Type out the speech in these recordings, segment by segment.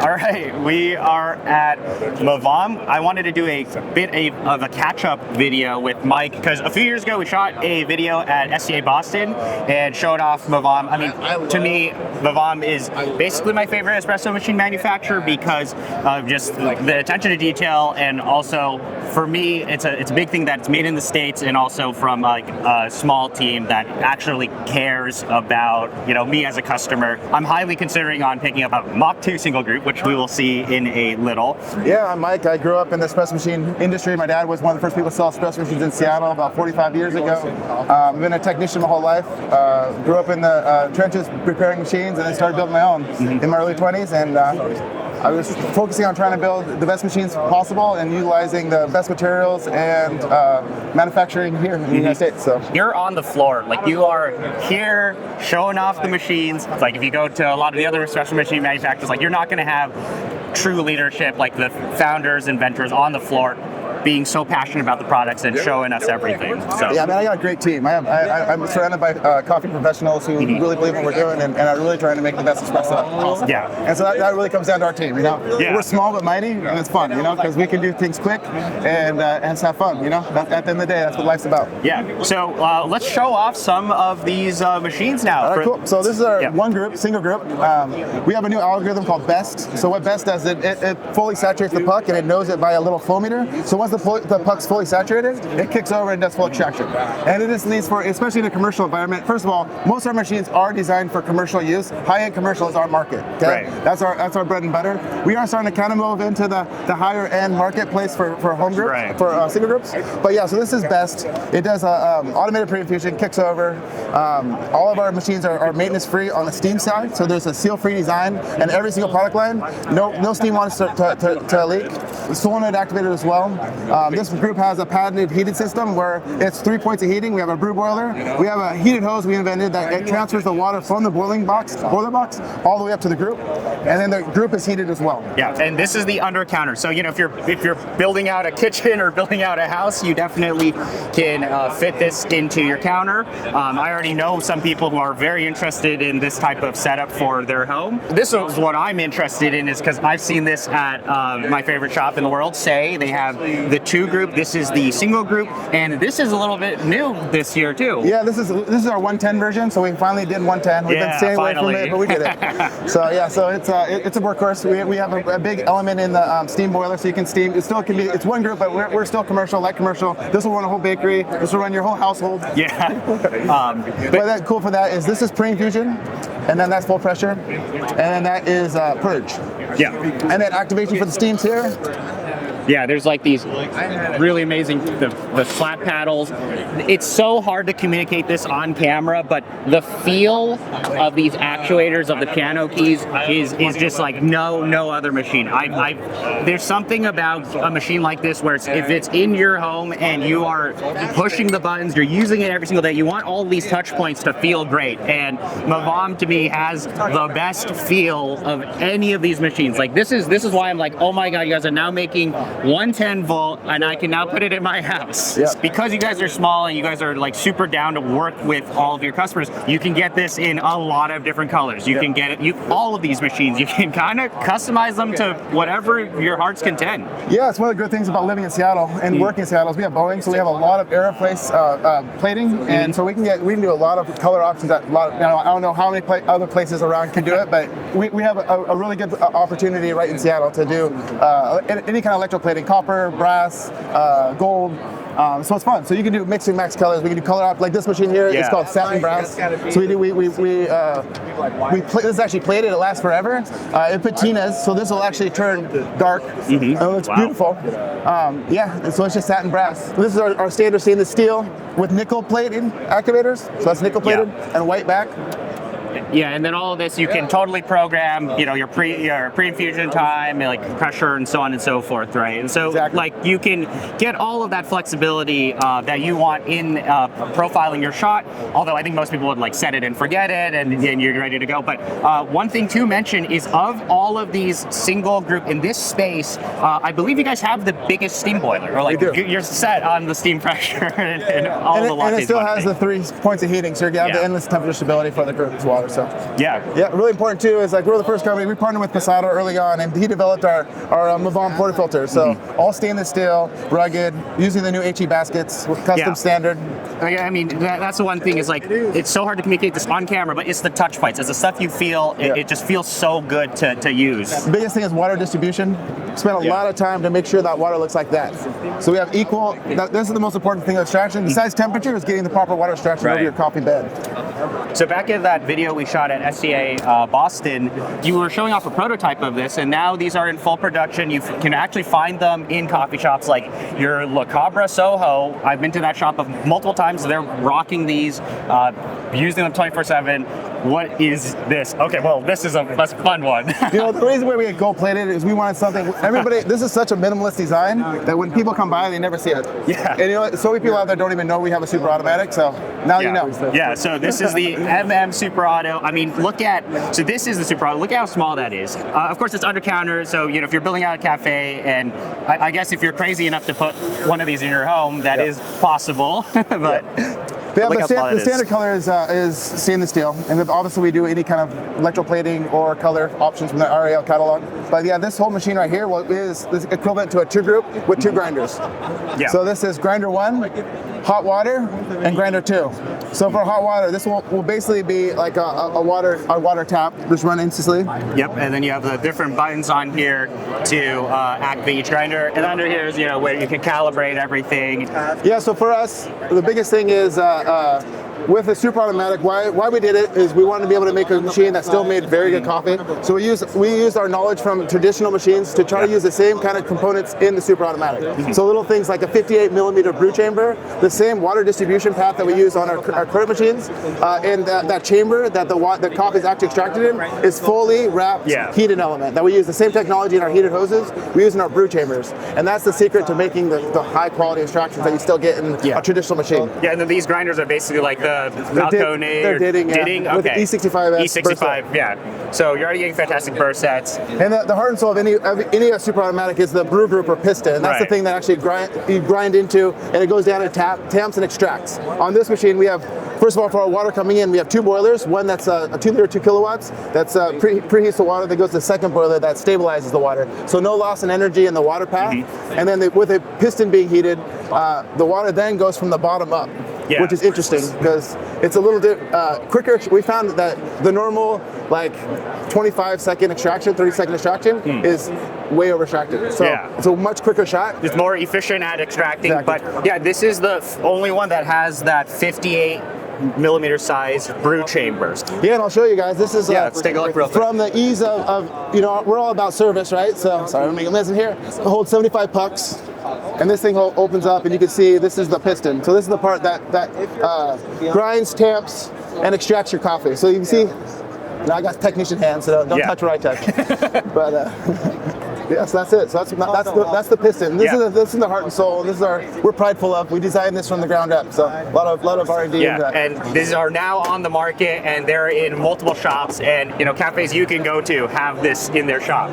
All right, we are at Mavam. I wanted to do a bit of a catch-up video with Mike because a few years ago we shot a video at SCA Boston and showed off Mavam. I mean, to me, Mavam is basically my favorite espresso machine manufacturer because of just the attention to detail, and also for me, it's a big thing that it's made in the States and also from like a small team that actually cares about me as a customer. I'm highly considering on picking up a Mach Two Single Group, which we will see in a little. Yeah, I'm Mike. I grew up in the espresso machine industry. My dad was one of the first people to sell espresso machines in Seattle about 45 years ago. I've been a technician my whole life. Grew up in the trenches preparing machines, and then started building my own in my early 20s. And I was focusing on trying to build the best machines possible and utilizing the best materials and manufacturing here in the United States. So you're on the floor, like you are here showing off the machines. It's like if you go to a lot of the other espresso machine manufacturers, like you're not going to have true leadership like the founders, inventors on the floor being so passionate about the products and showing us everything. So yeah, I mean, I got a great team. I'm surrounded by coffee professionals who really believe in what we're doing and are really trying to make the best espresso possible. Yeah. And so that really comes down to our team. Yeah. We're small but mighty, and it's fun. Because we can do things quick and have fun. At the end of the day, that's what life's about. Yeah. So let's show off some of these machines now. All right, cool. So this is our one group, single group. We have a new algorithm called Best. So what Best does, it fully saturates the puck and it knows it by a little flow meter. So once the puck's fully saturated, it kicks over and does full extraction. And it is needs for, especially in a commercial environment. First of all, most of our machines are designed for commercial use. High-end commercial is our market. Okay? Right. That's our bread and butter. We are starting to kind of move into the higher end marketplace for home groups, for single groups. But yeah, so this is Best. It does automated pre-infusion, kicks over. All of our machines are maintenance free on the steam side. So there's a seal-free design, and every single product line, no steam wants to leak. Solenoid activated as well. This group has a patented heated system where it's 3 points of heating. We have a brew boiler. We have a heated hose we invented that it transfers the water from the boiler box, all the way up to the group, and then the group is heated as well. Yeah, and this is the under counter. So if you're building out a kitchen or building out a house, you definitely can fit this into your counter. I already know some people who are very interested in this type of setup for their home. This is what I'm interested in, is because I've seen this at my favorite shop in the world, SCA. They have the 2 group. This is the single group, and this is a little bit new this year too. Yeah, this is our 110 version. So we finally did 110. We've been staying away from it, but we did it. So yeah, so it's a workhorse. We have a big element in the steam boiler, so you can steam. It still can be. It's one group, but we're still commercial, light commercial. This will run a whole bakery. This will run your whole household. Yeah. But that cool for that is this is pre-infusion, and then that's full pressure, and then that is purge. Yeah. And then activation for the steams here. Yeah, there's like these really amazing, the flat paddles. It's so hard to communicate this on camera, but the feel of these actuators, of the piano keys, is just like no other machine. There's something about a machine like this where if it's in your home and you are pushing the buttons, you're using it every single day, you want all these touch points to feel great. And Mavam, to me, has the best feel of any of these machines. Like this is why I'm like, oh my God, you guys are now making 110 volt, and I can now put it in my house. Yeah. Because you guys are small and you guys are like super down to work with all of your customers, you can get this in a lot of different colors. You can get it, all of these machines, you can kind of customize them to whatever your heart's content. Yeah, it's one of the good things about living in Seattle and working in Seattle is we have Boeing, so we have a lot of aeroplace plating, and so we can do a lot of color options. I don't know how many other places around can do it, but we have a really good opportunity right in Seattle to do any kind of electroplating, copper, brass, gold. So it's fun. So you can do mix and match colors. We can do color up like this machine here. Yeah. It's called satin brass. So this is actually plated. It lasts forever. It patinas, so this will actually turn dark. It looks beautiful. Yeah. So it's just satin brass. This is our standard stainless steel with nickel plating activators. So that's nickel plated and white back. Yeah, and then all of this you can totally program, your pre-infusion time, like pressure and so on and so forth, right? And so like you can get all of that flexibility that you want in profiling your shot, although I think most people would like set it and forget it and you're ready to go. But one thing to mention is of all of these single group in this space, I believe you guys have the biggest steam boiler, or like you're set on the steam pressure and all the lattes. And it still has the 3 points of heating, so you have the endless temperature stability for the group as well. So So Yeah. yeah, really important too is like we're the first company. We partnered with Passato early on, and he developed our Mavam portafilter. So all stainless steel, rugged, using the new HE baskets with custom standard. I mean, that's the one thing is like, it's so hard to communicate this on camera, but it's the touch points. It's the stuff you feel, it just feels so good to use. The biggest thing is water distribution. Spent a lot of time to make sure that water looks like that. So we have equal, this is the most important thing of extraction. Besides temperature is getting the proper water extraction over your coffee bed. So back in that video we shot at SCA Boston, you were showing off a prototype of this, and now these are in full production. You can actually find them in coffee shops like your Cabra SoHo. I've been to that shop multiple times. They're rocking these, using them 24/7. What is this? Okay, well, this is a fun one. You know, the reason why we get gold plated is we wanted something, everybody, this is such a minimalist design that when people come by, they never see it. Yeah. And you know, so many people out there don't even know we have a super automatic, so now you know. Yeah, so this is the Super Auto. I mean, so this is the Super Auto. Look at how small that is. Of course, it's under counter, so you know, if you're building out a cafe, and I guess if you're crazy enough to put one of these in your home, that is possible, but... The standard color is stainless steel, and then obviously we do any kind of electroplating or color options from the RAL catalog. But yeah, this whole machine right here is equivalent to a 2 group with 2 grinders. Yeah. So this is grinder 1, hot water, and grinder 2. So for hot water, this will basically be like a water tap, just run instantly. Yep, and then you have the different buttons on here to activate each grinder, and under here is where you can calibrate everything. Yeah, so for us, the biggest thing is with the super automatic, why we did it is we wanted to be able to make a machine that still made very good coffee. So we used our knowledge from traditional machines to try to use the same kind of components in the super automatic. So little things like a 58 millimeter brew chamber, the same water distribution path that we use on our current machines, and that chamber that the coffee is actually extracted in is fully wrapped heated element. That we use the same technology in our heated hoses we use in our brew chambers, and that's the secret to making the high quality extractions that you still get in a traditional machine. Yeah, and then these grinders are basically like the Falcone. They're ditting, with E65S. E65, yeah. So you're already getting fantastic burst sets. And the heart and soul of any super automatic is the brew group or piston. And that's the thing that actually you grind into, and it goes down and tamps and extracts. On this machine, we have, first of all, for our water coming in, we have 2 boilers. One that's a 2 liter, 2 kilowatts. That's preheats the water. That goes to the second boiler that stabilizes the water. So no loss in energy in the water path. And then with a piston being heated, the water then goes from the bottom up. Yeah. Which is interesting because it's a little bit quicker. We found that the normal like 25-second extraction, 30-second extraction is way over extracted. So it's a much quicker shot. It's more efficient at extracting, but yeah, this is the only one that has that 58 millimeter size brew chambers. Yeah, and I'll show you guys. This is let's take a look real quick. From the ease of we're all about service, right? So sorry, I'm making this in here. It holds 75 pucks. And this thing opens up, and you can see this is the piston. So this is the part that grinds, tamps, and extracts your coffee. So you can see, now I got technician hands, so don't touch what I touch. But yes, that's it. So that's the piston. This is the heart and soul. This is we're prideful of. We designed this from the ground up. So a lot of R&D. Yeah, and these are now on the market, and they're in multiple shops, and cafes you can go to have this in their shop.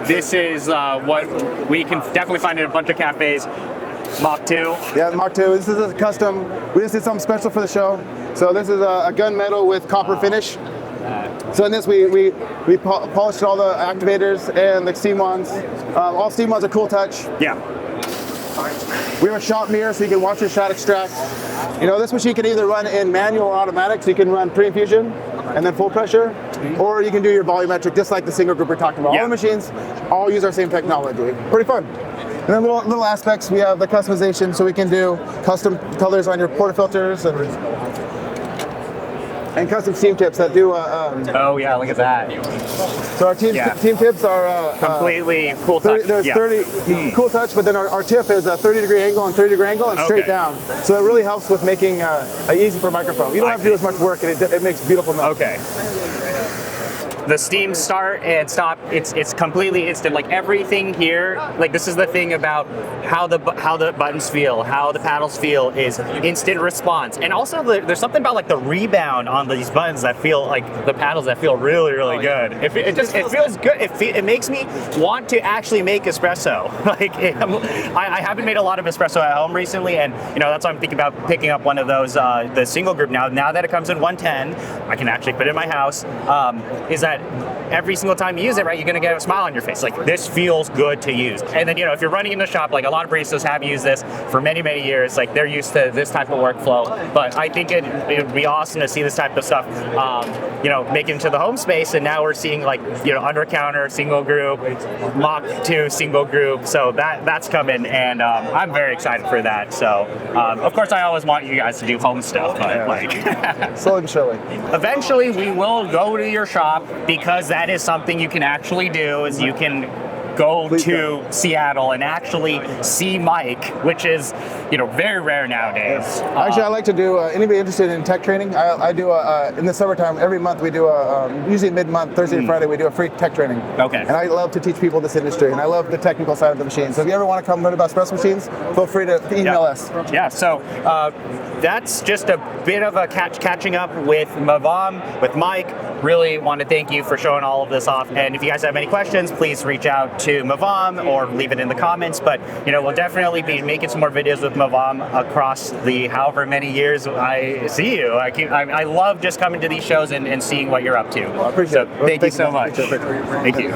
This is what we can definitely find in a bunch of cafes. Mach 2. Yeah, Mach 2. This is a custom. We just did something special for the show. So this is a gunmetal with copper finish. So in this, we polished all the activators and the steam wands. All steam wands are cool touch. Yeah. We have a shot mirror so you can watch your shot extract. This machine can either run in manual or automatic, so you can run pre-infusion and then full pressure, or you can do your volumetric just like the single group we're talking about. All the machines all use our same technology. Pretty fun. And then little aspects, we have the customization, so we can do custom colors on your portafilters and custom steam tips that do. Oh yeah, look at that. So our team tips are completely cool touch. There's 30 cool touch, but then our tip is a 30-degree angle and 30-degree angle and straight down. So it really helps with making easy for microphone. You don't have to do as much work, and it makes beautiful notes. Okay. the steam start and stop, it's completely instant. Like everything here, like this is the thing about how the buttons feel, how the paddles feel, is instant response. And also there's something about like the rebound on these buttons that feel like the paddles that feel really, really good. It feels good. It makes me want to actually make espresso. Like I haven't made a lot of espresso at home recently, and that's why I'm thinking about picking up one of those, the single group now. Now that it comes in 110, I can actually put it in my house. Is that every single time you use it, right, you're gonna get a smile on your face. Like this feels good to use. And then if you're running in the shop, like a lot of baristas have used this for many, many years. Like they're used to this type of workflow. But I think it would be awesome to see this type of stuff, make it into the home space. And now we're seeing like under counter single group, Mach Two Single Group. So that's coming, and I'm very excited for that. So of course I always want you guys to do home stuff, but like slowly but surely. Eventually we will go to your shop, because that is something you can actually do. Is you can go to Seattle and actually see Mike, which is very rare nowadays. Actually, I like to do anybody interested in tech training. I do in the summertime every month we do usually mid-month, Thursday and Friday, we do a free tech training. Okay. And I love to teach people this industry, and I love the technical side of the machine. So if you ever want to come learn about espresso machines, feel free to email us. Yeah. So that's just a bit of a catching up with Mavam, with Mike. Really want to thank you for showing all of this off. And if you guys have any questions, please reach out to Mavam or leave it in the comments. But we'll definitely be making some more videos with Mavam across the however many years I see you. I love just coming to these shows and seeing what you're up to. I appreciate it. Thank you so much. Thank you.